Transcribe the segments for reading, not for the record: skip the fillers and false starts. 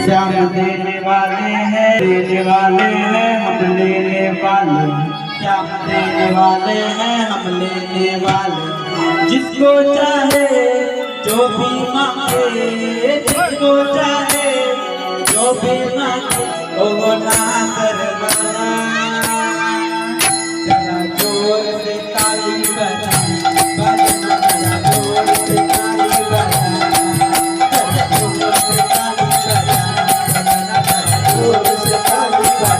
श्याम देने वाले हैं हम लेने वाले, श्याम देने वाले हैं हम लेने वाले। जिसको चाहे जो भी मांगे, जिसको चाहे जो भी मांगे वो ना करवाना। जरा जोर से ताली बजा, बजना जरा जोर से ताली बजा, जरा जोर से ताली बजा, बजना जोर से ताली बजा,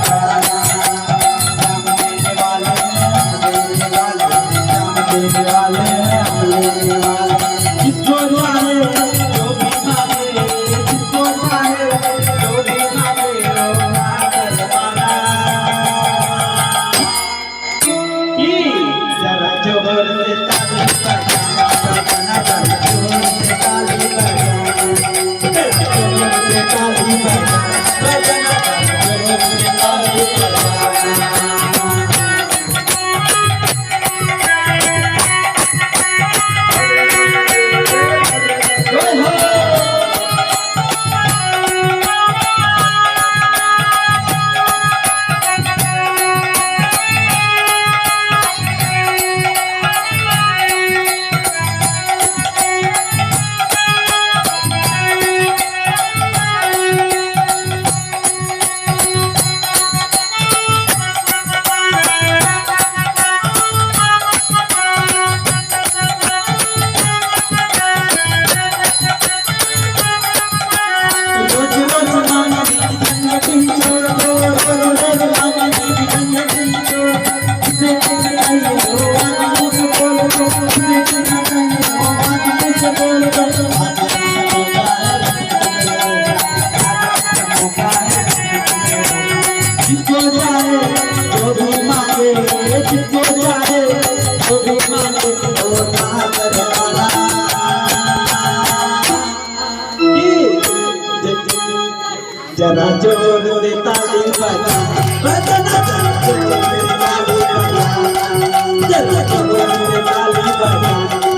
जरा जोर से ताली बजा,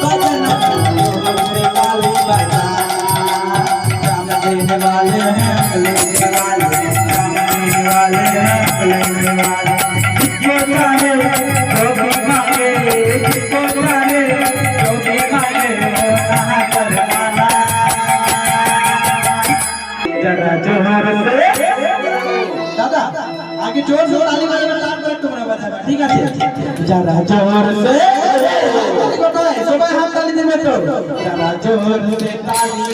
बजना जोर से ताली बजा। श्याम देने वाले हैं लेने वाले, श्याम देने वाले हैं लेने वाले। जिसको चाहे जो भी मांगे, जिसको चाहे जो भी मांगे वो ना करवाना। जरा जोर से दादा आगे जोर से ताली बजाना स्टार्ट कर, তোমরা বাজাবে ঠিক আছে? जरा जोर से কোথায় সবাই হাত তালি দিবে তো। जरा जोर से ताली